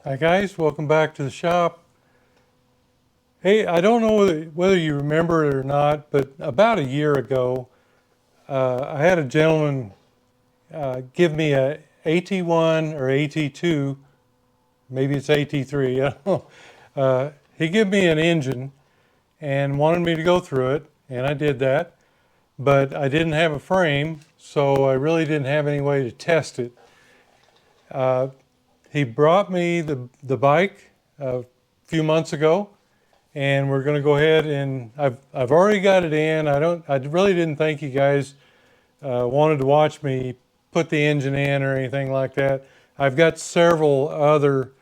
Hi guys, welcome back to the shop. Hey, I don't know whether you remember it or not, but about a year ago, I had a gentleman give me a AT1 or AT2, maybe it's AT3, I don't know. He gave me an engine and wanted me to go through it, and I did that, but I didn't have a frame, so I really didn't have any way to test it. He brought me the bike a few months ago, and we're going to go ahead and I've already got it in. I really didn't think you guys wanted to watch me put the engine in or anything like that. I've got several other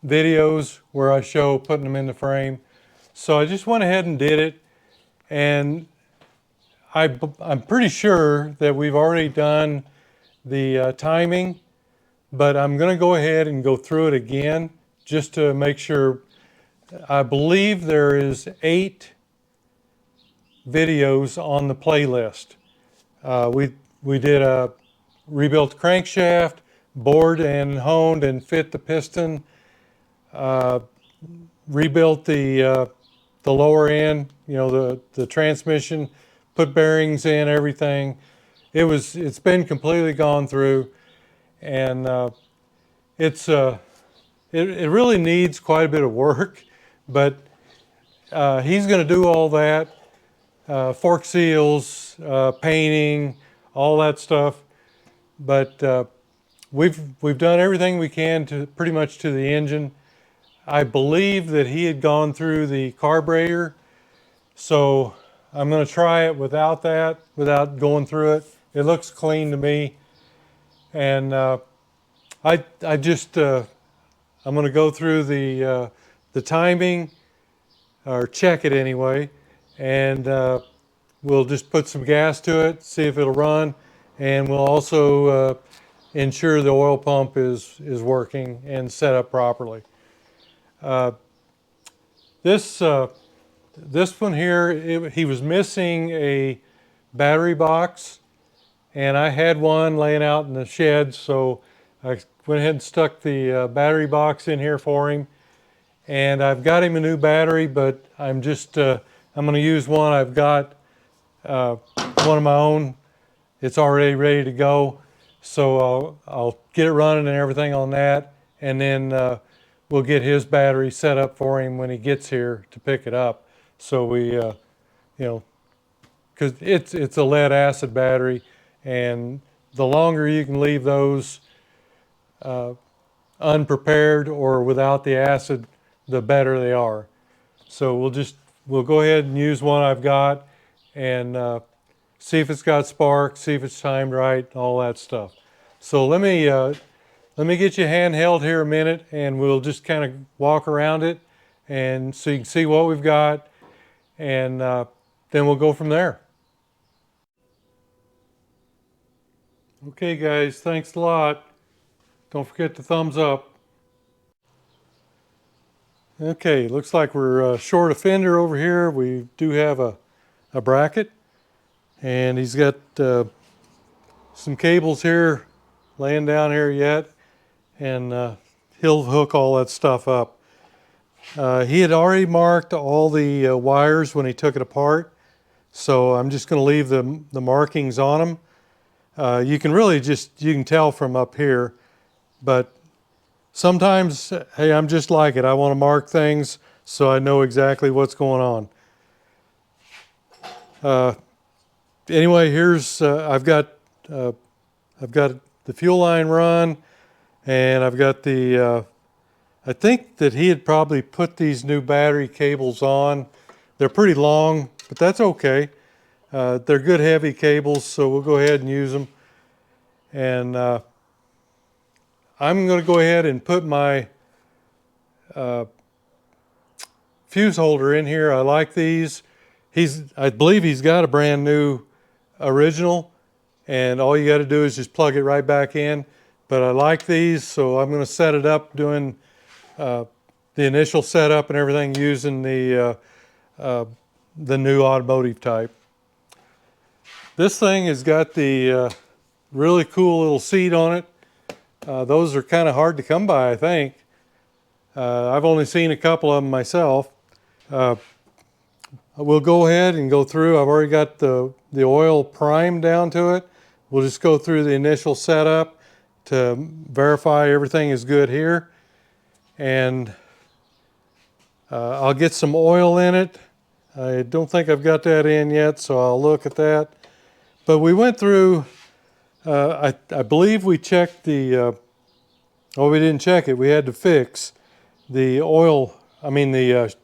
videos where I show putting them in the frame. So I just went ahead and did it, and I'm pretty sure that we've already done the timing, but I'm going to go ahead and go through it again just to make sure. I believe there is 8 videos on the playlist. We did a rebuilt crankshaft, bored and honed and fit the piston, rebuilt the lower end, the transmission, put bearings in, everything. It's been completely gone through, and it really needs quite a bit of work, but he's going to do all that, fork seals, painting, all that stuff. But we've done everything we can to pretty much to the engine. I believe that he had gone through the carburetor, so I'm going to try it without that, without going through it. It looks clean to me, and I just I'm going to go through the timing, or check it anyway, and we'll just put some gas to it, see if it'll run, and we'll also ensure the oil pump is working and set up properly. This one here, he was missing a battery box, and I had one laying out in the shed, so I went ahead and stuck the battery box in here for him. And I've got him a new battery, but I'm going to use one. I've got one of my own. It's already ready to go, so I'll get it running and everything on that, and then we'll get his battery set up for him when he gets here to pick it up. So because it's a lead acid battery, and the longer you can leave those unprepared or without the acid, the better they are. So we'll go ahead and use one I've got, and see if it's got spark, see if it's timed right, all that stuff. So let me get you handheld here a minute, and we'll just kind of walk around it, and so you can see what we've got, and then we'll go from there. Okay guys, thanks a lot. Don't forget to thumbs up. Okay, looks like we're short a fender over here. We do have a bracket, and he's got some cables here laying down here yet, and he'll hook all that stuff up. He had already marked all the wires when he took it apart, so I'm just going to leave the markings on them. You can tell from up here, but sometimes, hey, I'm just like it. I want to mark things so I know exactly what's going on. Anyway, here's I've got the fuel line run, and I've got the. I think that he had probably put these new battery cables on. They're pretty long, but that's okay. They're good heavy cables, so we'll go ahead and use them. And I'm going to go ahead and put my fuse holder in here. I like these. I believe he's got a brand new original, and all you got to do is just plug it right back in. But I like these, so I'm going to set it up doing the initial setup and everything using the new automotive type. This thing has got the really cool little seat on it. Those are kind of hard to come by, I think. I've only seen a couple of them myself. We'll go ahead and go through. I've already got the oil primed down to it. We'll just go through the initial setup to verify everything is good here. And I'll get some oil in it. I don't think I've got that in yet, so I'll look at that. But we went through, I believe we checked the, well, we didn't check it. We had to fix the the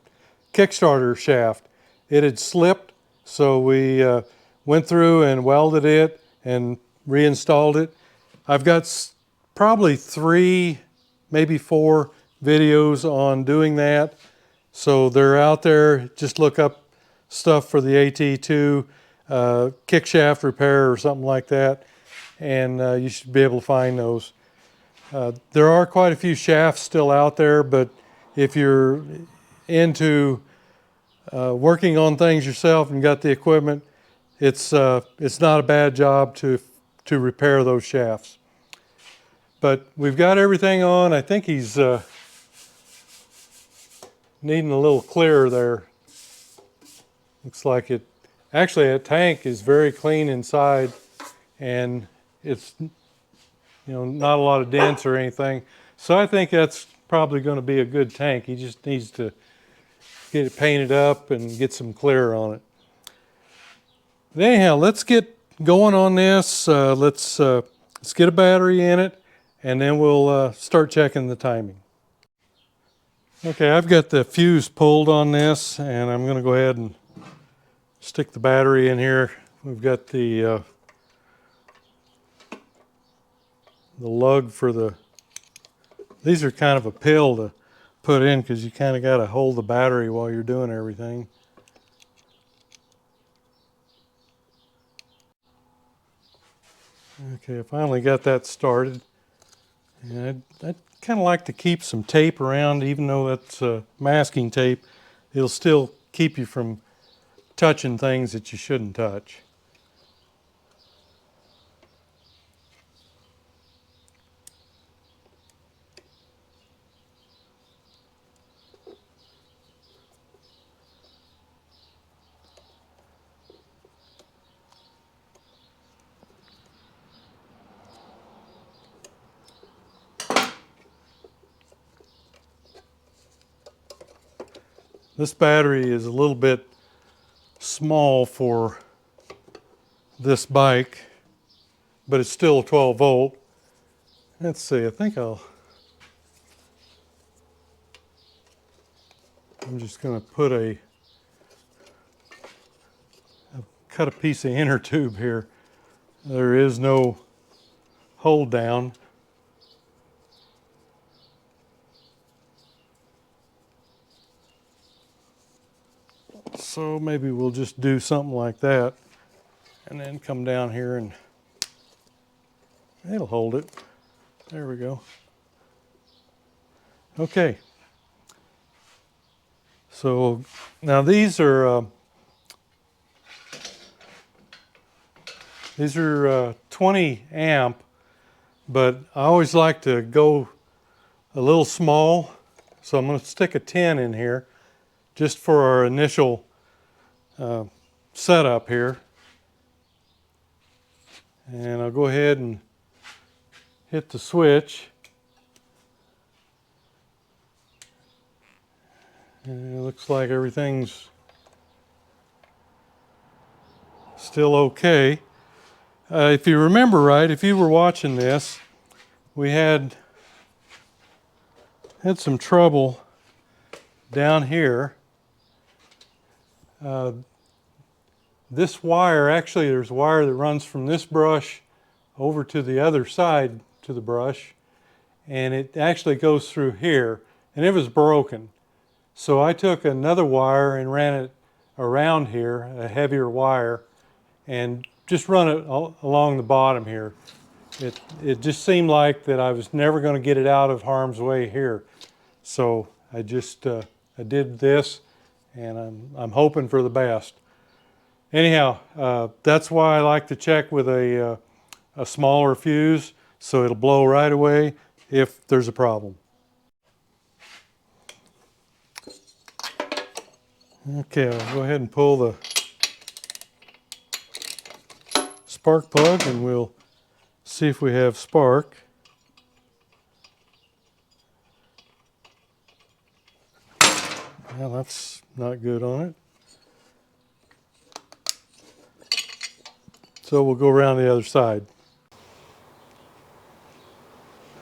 Kickstarter shaft. It had slipped, so we went through and welded it and reinstalled it. I've got probably 3, maybe 4 videos on doing that. So they're out there. Just look up stuff for the AT2 kick shaft repair or something like that, and you should be able to find those. There are quite a few shafts still out there, but if you're into working on things yourself and got the equipment, it's not a bad job to repair those shafts. But we've got everything on. I think he's needing a little clearer there. Looks like it. Actually, that tank is very clean inside, and it's not a lot of dents or anything. So I think that's probably going to be a good tank. He just needs to get it painted up and get some clear on it. But anyhow, let's get going on this. Let's get a battery in it, and then we'll start checking the timing. Okay, I've got the fuse pulled on this, and I'm going to go ahead and stick the battery in here. We've got the lug for the, these are kind of a pill to put in because you kind of got to hold the battery while you're doing everything. Okay, I finally got that started. And I'd kind of like to keep some tape around, even though that's masking tape. It'll still keep you from touching things that you shouldn't touch. This battery is a little bit small for this bike, but it's still a 12 volt. Let's see, I think I'm just going to put cut a piece of inner tube here. There is no hold down. So maybe we'll just do something like that and then come down here and it'll hold it. There we go. Okay. So now these are 20 amp, but I always like to go a little small. So I'm going to stick a 10 in here just for our initial setup here. And I'll go ahead and hit the switch. And it looks like everything's still okay. If you remember right, if you were watching this, we had some trouble down here. This wire, actually there's a wire that runs from this brush over to the other side to the brush, and it actually goes through here, and it was broken. So I took another wire and ran it around here, a heavier wire, and just run it along the bottom here. It just seemed like that I was never going to get it out of harm's way here. So I just I did this, and I'm hoping for the best. Anyhow, that's why I like to check with a smaller fuse, so it'll blow right away if there's a problem. Okay, I'll go ahead and pull the spark plug and we'll see if we have spark. Well, that's not good on it. So we'll go around the other side.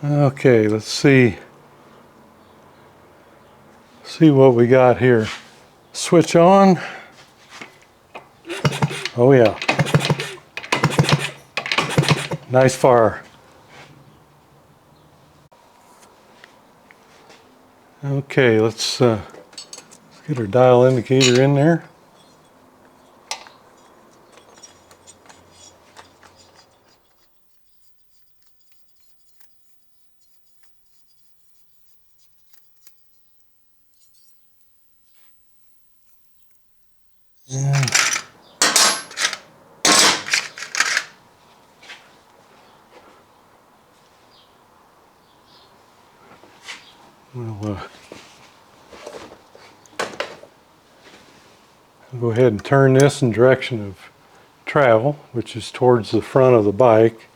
Okay, let's see what we got here. Switch on. Oh yeah. Nice fire. Okay, let's get our dial indicator in there. And we'll go ahead and turn this in direction of travel, which is towards the front of the bike.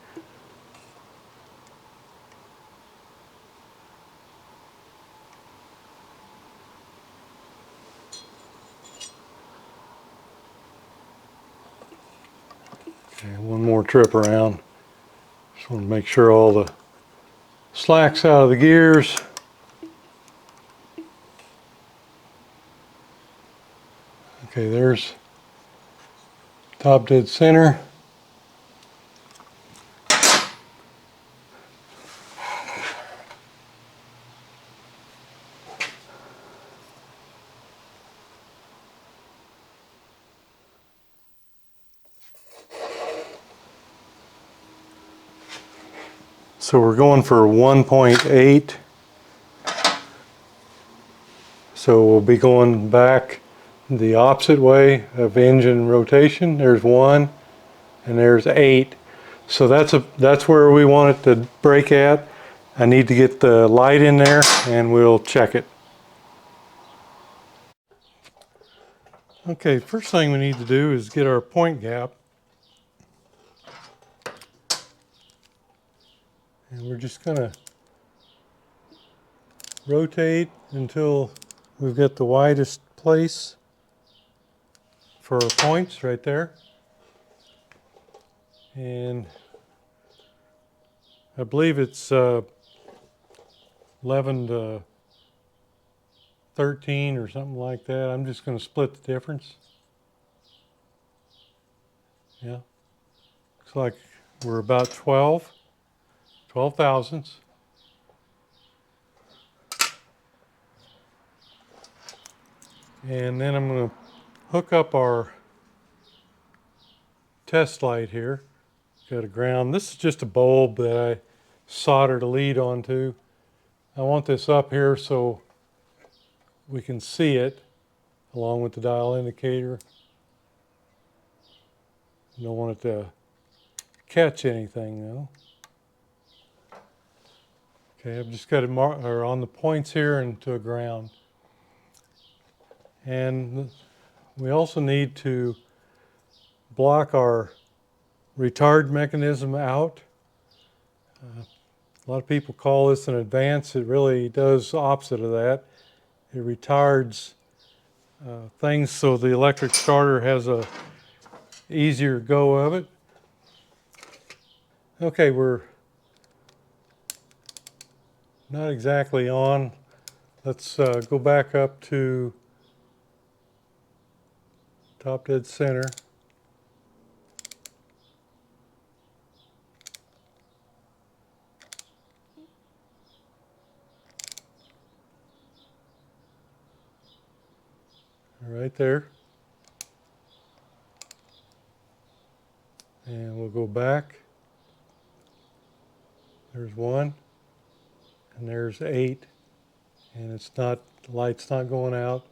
Okay, one more trip around. Just want to make sure all the slack's out of the gears. Okay, there's top dead center. So we're going for 1.8. So we'll be going back the opposite way of engine rotation. There's 1 and there's 8. So that's where we want it to brake at. I need to get the light in there and we'll check it. Okay, first thing we need to do is get our point gap. And we're just going to rotate until we've got the widest place for our points right there. And I believe it's 11 to 13 or something like that. I'm just going to split the difference. Yeah. Looks like we're about 12 thousandths. And then I'm going to hook up our test light here. Got a ground. This is just a bulb that I soldered a lead onto. I want this up here so we can see it along with the dial indicator. Don't want it to catch anything though. Okay, I've just got it on the points here and to a ground. And we also need to block our retard mechanism out. A lot of people call this an advance. It really does the opposite of that. It retards things so the electric starter has a easier go of it. Okay, we're not exactly on. Let's go back up to top dead center. Right there. And we'll go back. There's 1 and there's 8, and it's not, the light's not going out.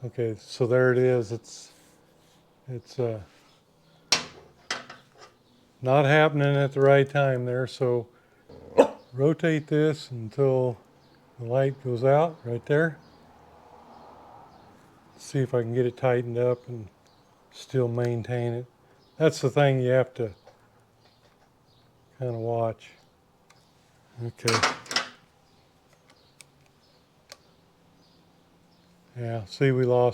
Okay, so there it is. It's not not happening at the right time there. So rotate this until the light goes out right there. See if I can get it tightened up and still maintain it. That's the thing you have to kind of watch. Okay. Yeah, see, we're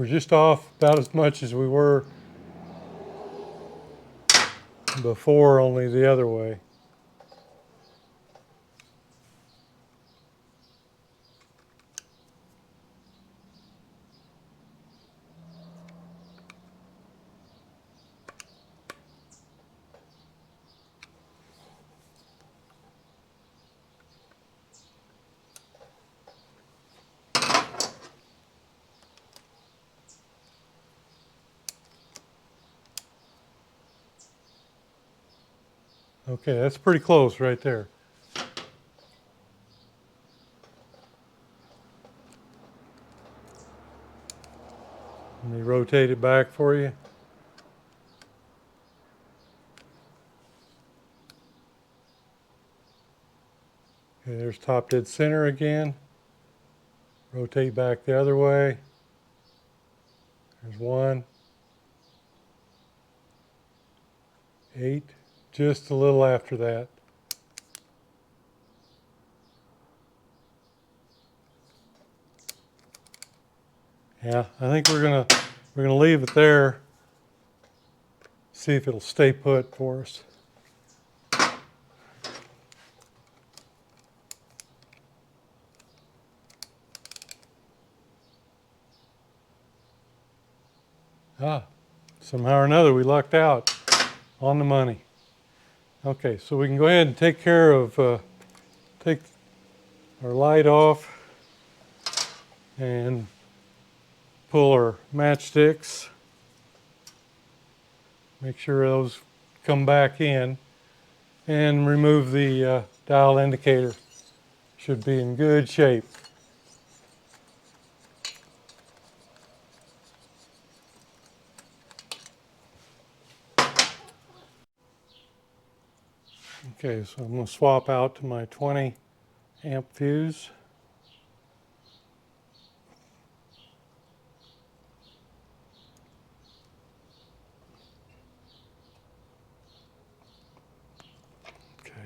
just off about as much as we were before, only the other way. Okay, that's pretty close right there. Let me rotate it back for you. Okay, there's top dead center again. Rotate back the other way. There's 1, 8, just a little after that. Yeah, I think we're gonna leave it there. See if it'll stay put for us. Somehow or another we lucked out on the money. Okay, so we can go ahead and take care of, take our light off and pull our matchsticks. Make sure those come back in and remove the dial indicator. Should be in good shape. Okay, so I'm going to swap out to my 20 amp fuse. Okay.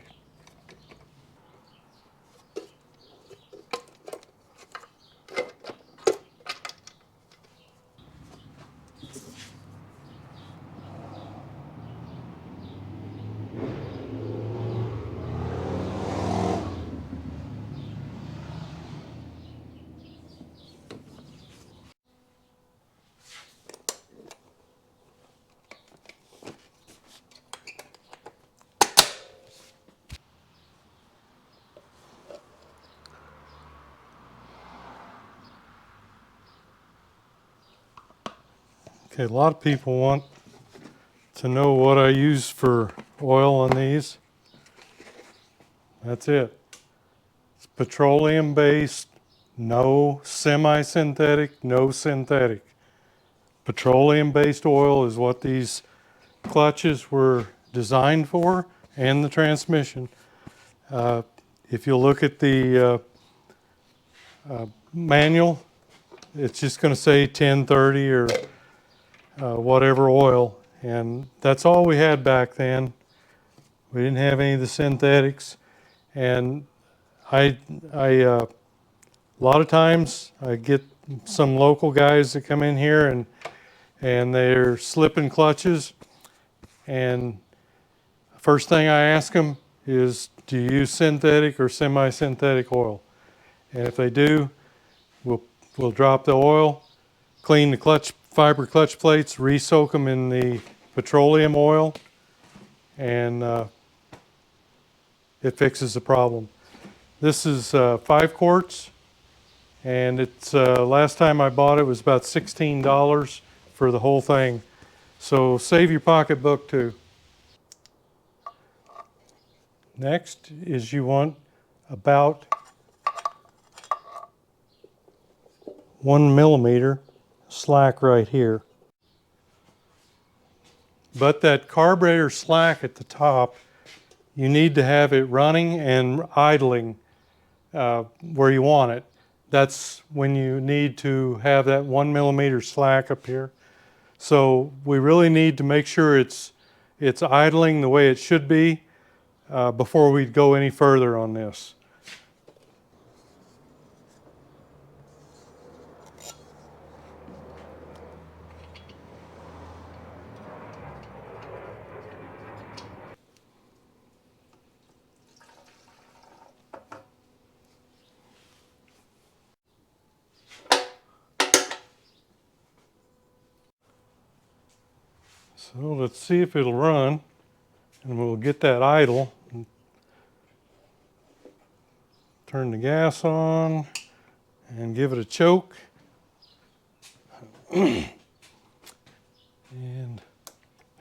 Okay, a lot of people want to know what I use for oil on these. That's it. It's petroleum based, no semi-synthetic, no synthetic. Petroleum based oil is what these clutches were designed for, and the transmission. If you look at the manual, it's just going to say 1030 or whatever oil, and that's all we had back then. We didn't have any of the synthetics, and a lot of times I get some local guys that come in here and they're slipping clutches, and first thing I ask them is, do you use synthetic or semi-synthetic oil? And if they do, we'll drop the oil, clean the fiber clutch plates, re-soak them in the petroleum oil, and it fixes the problem. This is 5 quarts, and it's last time I bought it was about $16 for the whole thing. So save your pocketbook too. Next is you want about 1 millimeter slack right here. but that carburetor slack at the top, you need to have it running and idling where you want it. That's when you need to have that 1 millimeter slack up here. So we really need to make sure it's idling the way it should be before we go any further on this. So let's see if it'll run, and we'll get that idle. Turn the gas on and give it a choke. And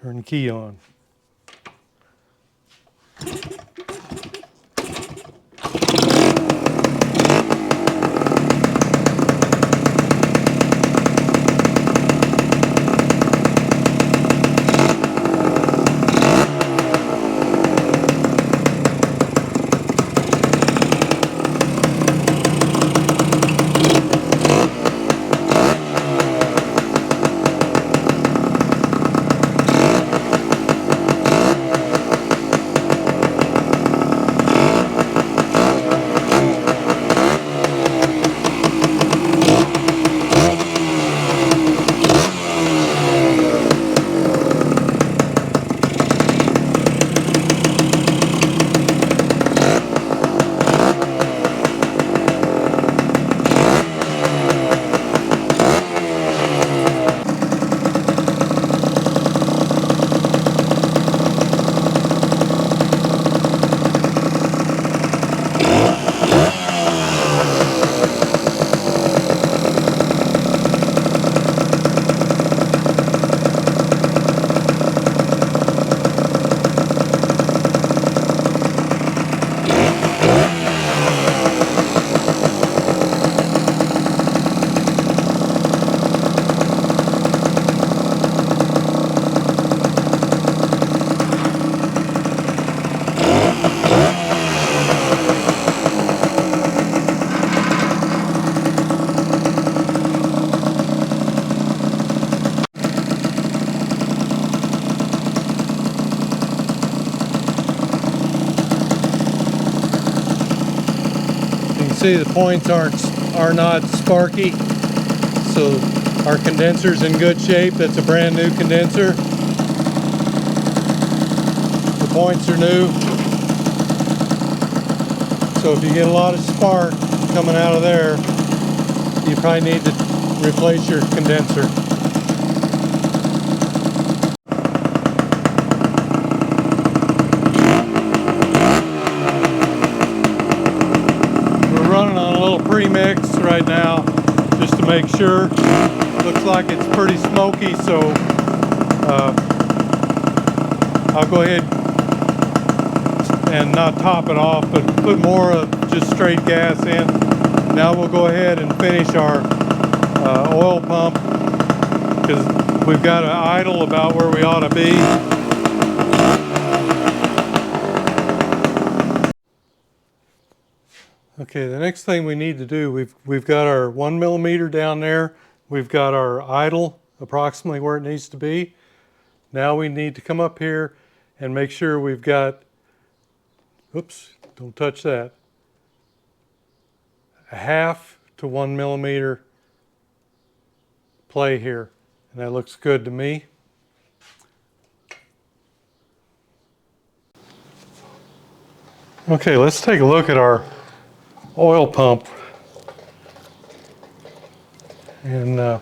turn the key on. See, the points are not sparky, so our condenser's in good shape. That's a brand new condenser. The points are new, so if you get a lot of spark coming out of there, you probably need to replace your condenser. Running on a little pre-mix right now just to make sure. Looks like it's pretty smoky, so I'll go ahead and not top it off, but put more of just straight gas in. Now we'll go ahead and finish our oil pump, because we've got to idle about where we ought to be. Okay, the next thing we need to do, we've got our 1 millimeter down there. We've got our idle approximately where it needs to be. Now we need to come up here and make sure we've got, oops, don't touch that, a 1/2 to 1 millimeter play here. And that looks good to me. Okay, let's take a look at our oil pump, and they're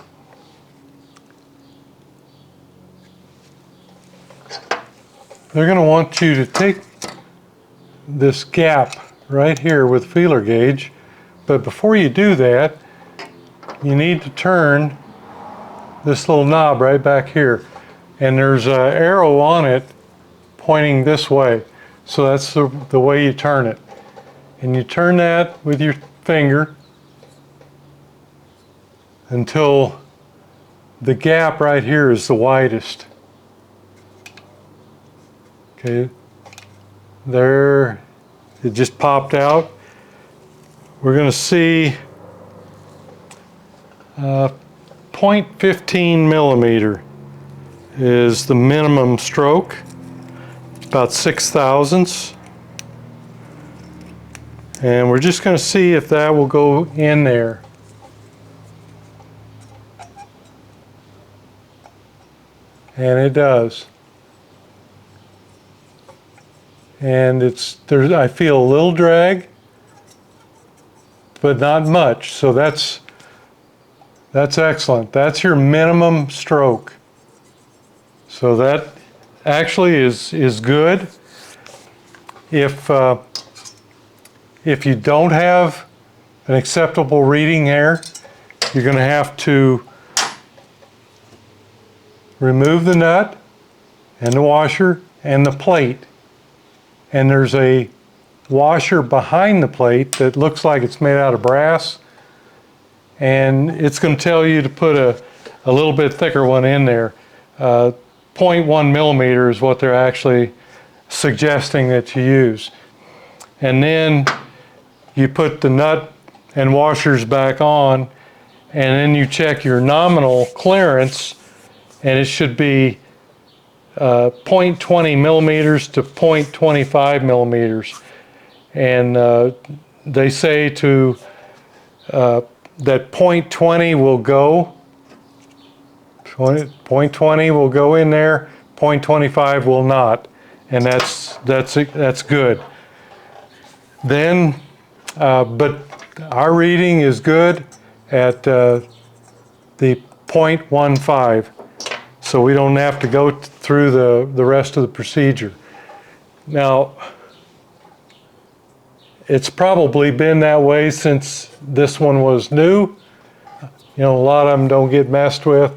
going to want you to take this gap right here with feeler gauge, but before you do that, you need to turn this little knob right back here, and there's an arrow on it pointing this way, so that's the way you turn it. And you turn that with your finger until the gap right here is the widest. Okay, there, it just popped out. We're going to see 0.15 millimeter is the minimum stroke, about 6 thousandths. And we're just going to see if that will go in there. And it does. And I feel a little drag, but not much. So that's excellent. That's your minimum stroke. So that actually is good. If you don't have an acceptable reading here, you're going to have to remove the nut and the washer and the plate. And there's a washer behind the plate that looks like it's made out of brass. And it's going to tell you to put a little bit thicker one in there. 0.1 millimeter is what they're actually suggesting that you use. And then you put the nut and washers back on, and then you check your nominal clearance, and it should be 0.20 millimeters to 0.25 millimeters. And they say that 0.20 will go, 0.20 will go in there, 0.25 will not, and that's good. Then, but our reading is good at the 0.15, so we don't have to go through the rest of the procedure. Now, it's probably been that way since this one was new. You know, a lot of them don't get messed with.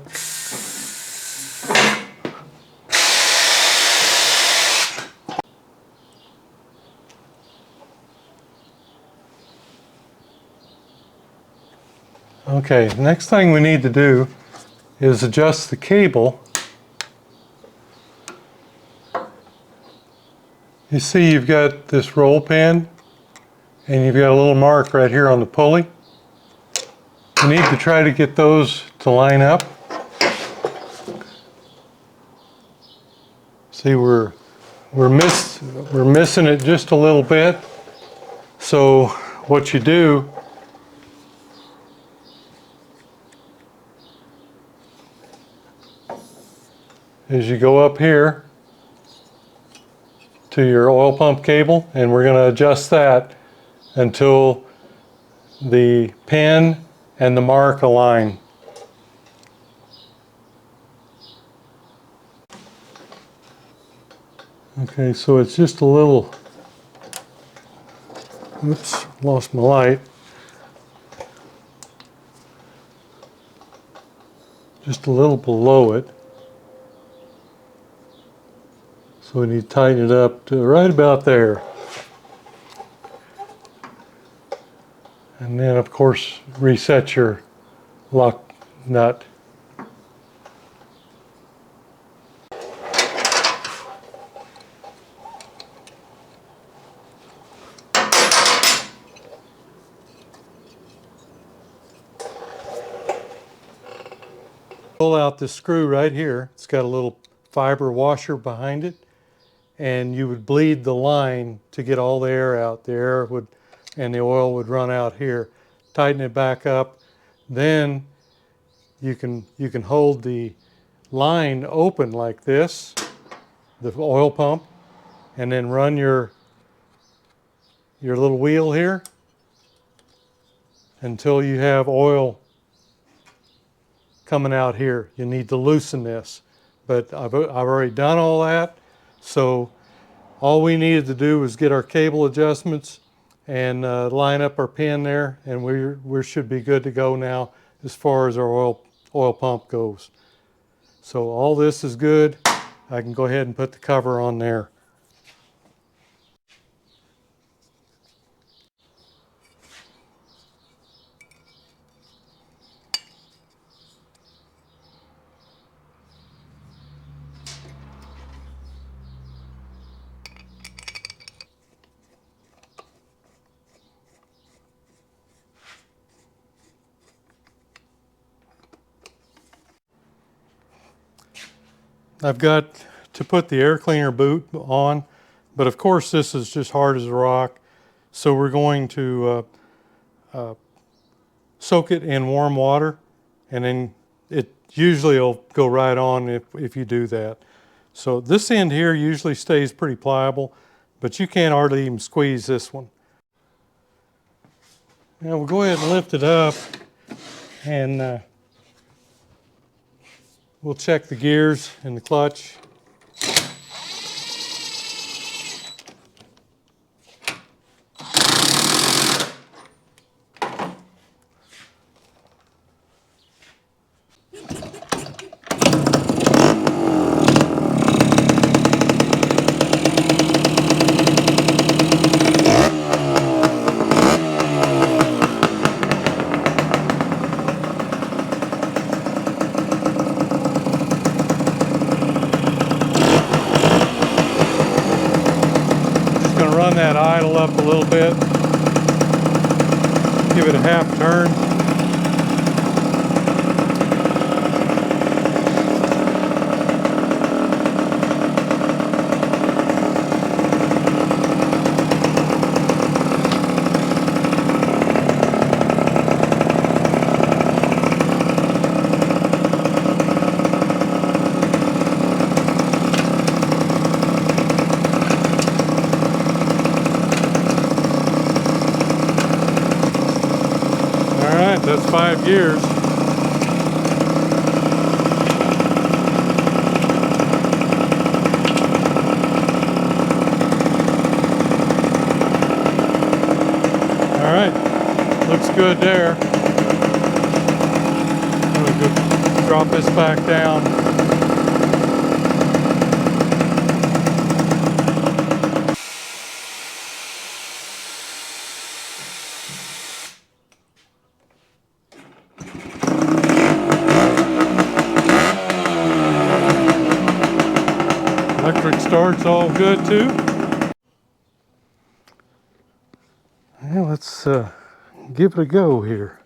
Okay, the next thing we need to do is adjust the cable. You see you've got this roll pin and you've got a little mark right here on the pulley. You need to try to get those to line up. See, we're missing it just a little bit. So what you do is you go up here to your oil pump cable, and we're going to adjust that until the pin and the mark align. Okay, so it's just a little, oops, lost my light. Just a little below it. So we need to tighten it up to right about there. And then, of course, reset your lock nut. Pull out this screw right here. It's got a little fiber washer behind it, and you would bleed the line to get all the air out. The air would, and the oil would run out here. Tighten it back up. Then you can hold the line open like this, the oil pump, and then run your little wheel here until you have oil coming out here. You need to loosen this, but I've already done all that. So all we needed to do was get our cable adjustments and line up our pin there, and we should be good to go now as far as our oil pump goes. So all this is good. I can go ahead and put the cover on there. I've got to put the air cleaner boot on, but of course this is just hard as a rock. So we're going to soak it in warm water, and then it usually will go right on if you do that. So this end here usually stays pretty pliable, but you can't hardly even squeeze this one. Now we'll go ahead and lift it up, and we'll check the gears and the clutch. Going to run that idle up a little bit, give it a half turn. That's 5 gears. All right, looks good there. I'm going to drop this back down. Electric start's all good too. Yeah, let's give it a go here.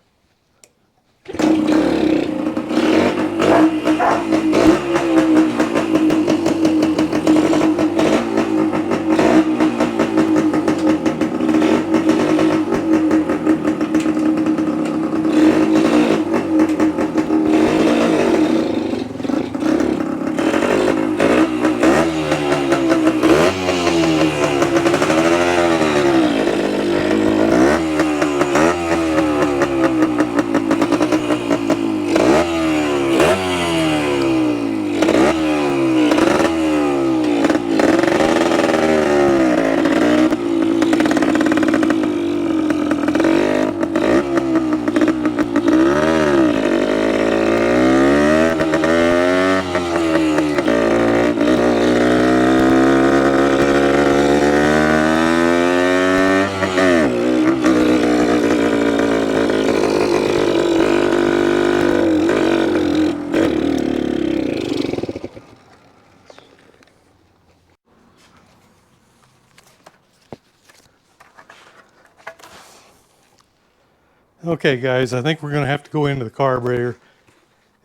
Okay guys, I think we're going to have to go into the carburetor.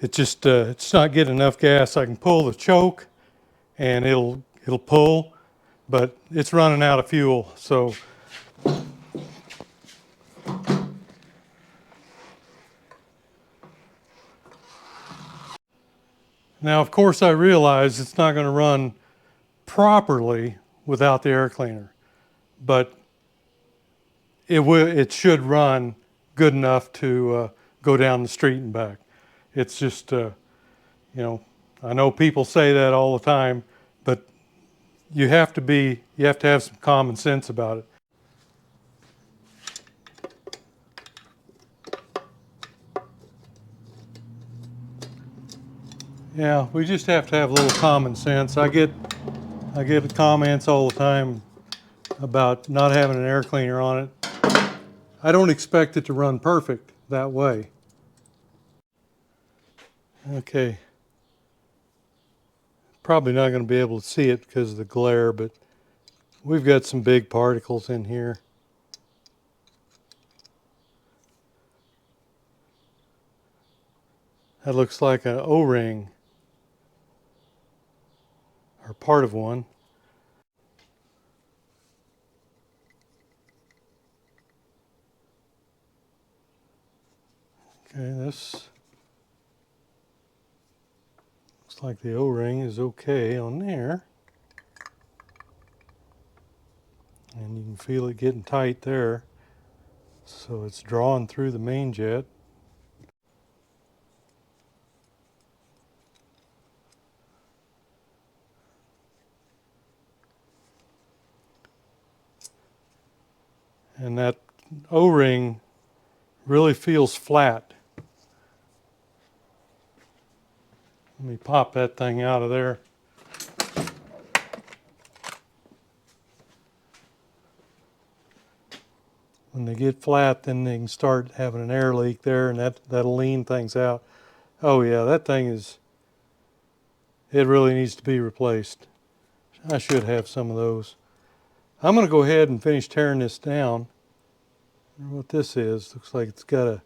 It just it's not getting enough gas. I can pull the choke and it'll pull, but it's running out of fuel. So now of course I realize it's not going to run properly without the air cleaner, but it should run good enough to go down the street and back. It's just you know, I know people say that all the time, but you have to have some common sense about it. Yeah, we just have to have a little common sense. I get comments all the time about not having an air cleaner on it. I don't expect it to run perfect that way. Okay. Probably not going to be able to see it because of the glare, but we've got some big particles in here. That looks like an O-ring. or part of one. Okay, this looks like the O-ring is okay on there. And you can feel it getting tight there. So it's drawing through the main jet. And that O-ring really feels flat. Let me pop that thing out of there. When they get flat, then they can start having an air leak there, and that'll lean things out. Oh yeah, that thing it really needs to be replaced. I should have some of those. I'm going to go ahead and finish tearing this down. I don't know what this is. Looks like it's got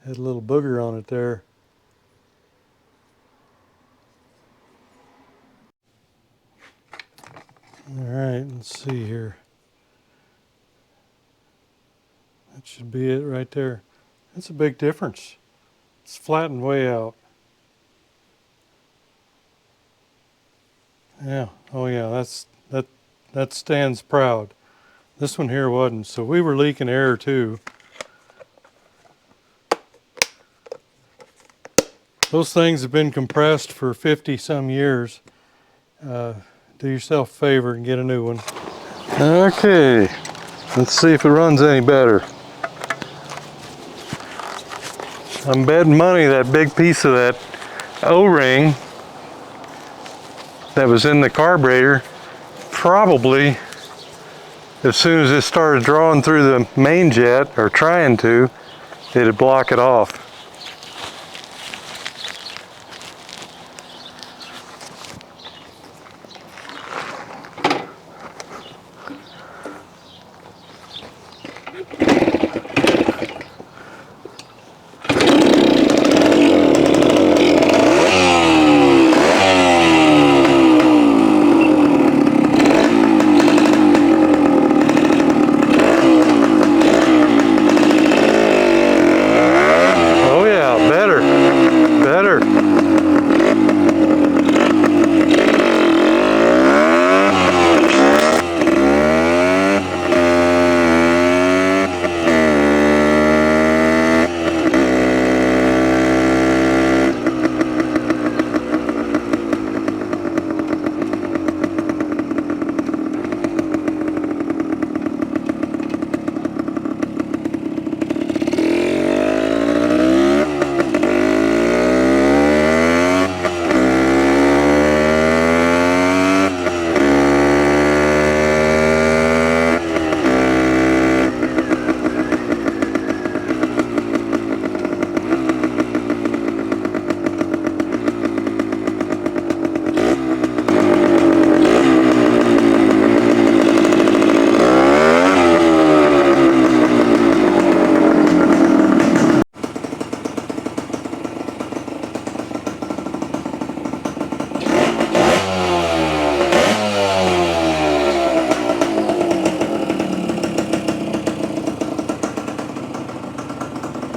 had a little booger on it there. All right, let's see here. That should be it right there. That's a big difference. It's flattened way out. Yeah, oh yeah, that stands proud. This one here wasn't, so we were leaking air too. Those things have been compressed for 50 some years. Do yourself a favor and get a new one. Okay, let's see if it runs any better. I'm betting money that big piece of that O-ring that was in the carburetor, probably as soon as it started drawing through the main jet, or trying to, it'd block it off.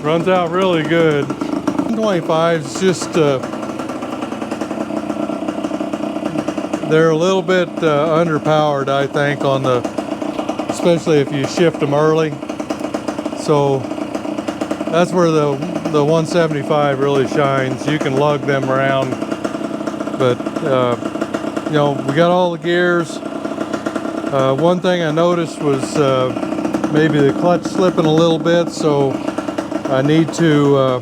Runs out really good. 125s just, they're a little bit underpowered, I think, on the, especially if you shift them early. So that's where the 175 really shines. You can lug them around, but you know, we got all the gears. One thing I noticed was maybe the clutch slipping a little bit, so I need to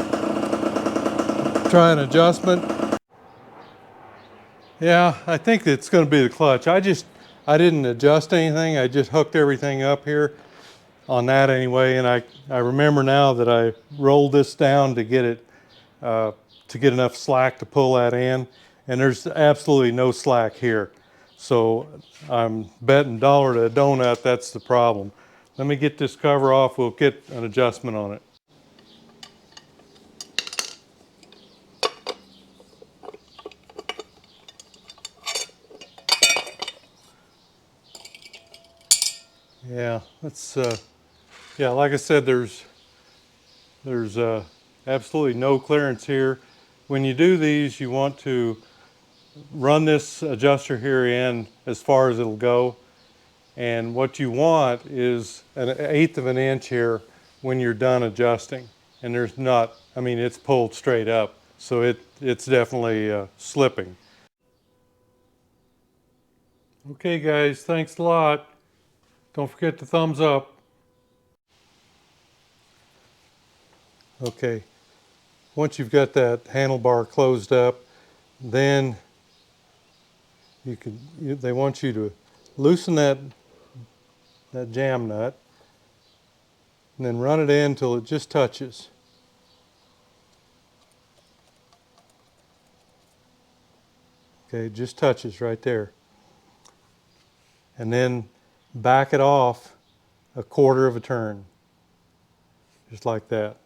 try an adjustment. Yeah, I think it's going to be the clutch. I didn't adjust anything. I just hooked everything up here on that anyway, and I remember now that I rolled this down to get it to get enough slack to pull that in, and there's absolutely no slack here. So I'm betting dollar to a donut that's the problem. Let me get this cover off. We'll get an adjustment on it. Yeah, that's yeah. Like I said, there's absolutely no clearance here. When you do these, you want to run this adjuster here in as far as it'll go. And what you want is an 1/8 of an inch here when you're done adjusting. And there's not, I mean, it's pulled straight up. So it's definitely slipping. Okay guys, thanks a lot. Don't forget to thumbs up. Okay, once you've got that handlebar closed up, then they want you to loosen that jam nut and then run it in until it just touches. Okay, it just touches right there. And then back it off 1/4 of a turn, just like that.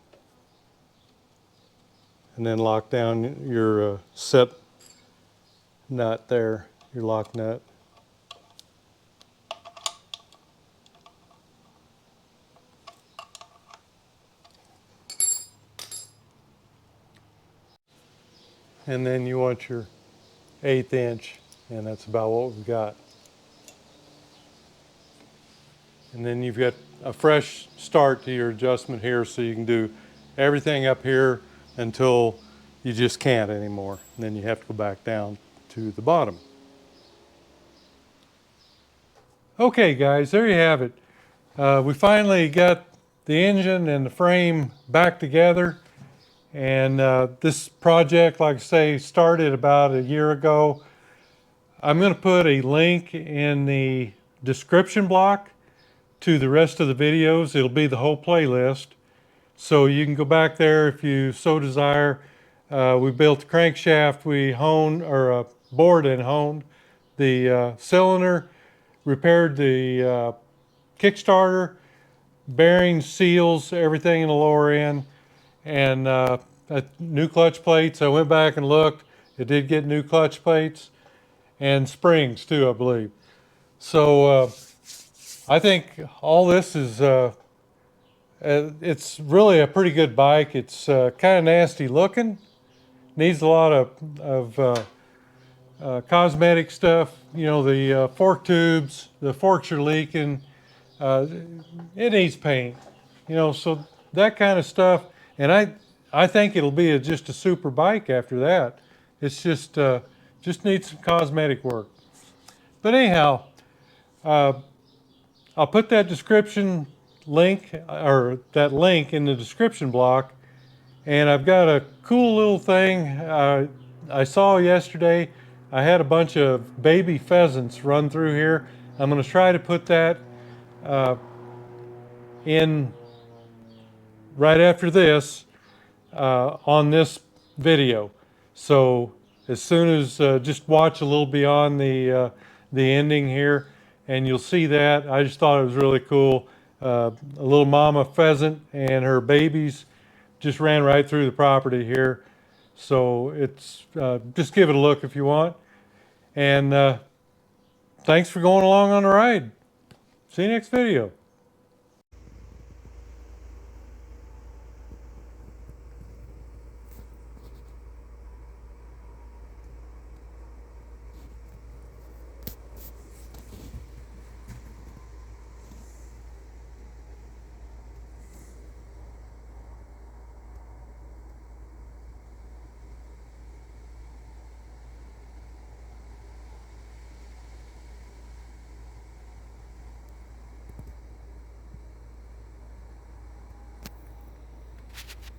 And then lock down your set nut there, your lock nut. And then you want your 1/8 inch, and that's about what we've got. And then you've got a fresh start to your adjustment here, so you can do everything up here until you just can't anymore. And then you have to go back down to the bottom. Okay guys, there you have it. We finally got the engine and the frame back together. And this project, like I say, started about a year ago. I'm going to put a link in the description block to the rest of the videos. It'll be the whole playlist. So you can go back there if you so desire. We built the crankshaft, we honed, or bored and honed the cylinder, repaired the Kickstarter, bearings, seals, everything in the lower end, and new clutch plates. I went back and looked. It did get new clutch plates and springs too, I believe. So I think all this is, it's really a pretty good bike. It's kind of nasty looking. Needs a lot of cosmetic stuff. You know, the fork tubes, the forks are leaking. It needs paint. You know, so that kind of stuff. And I think it'll be just a super bike after that. It's just needs some cosmetic work. But anyhow, I'll put that description link, or that link in the description block. And I've got a cool little thing I saw yesterday. I had a bunch of baby pheasants run through here. I'm going to try to put that in right after this on this video. So as soon as just watch a little beyond the ending here, and you'll see that. I just thought it was really cool. A little mama pheasant and her babies just ran right through the property here. So it's just give it a look if you want. And thanks for going along on the ride. See you next video.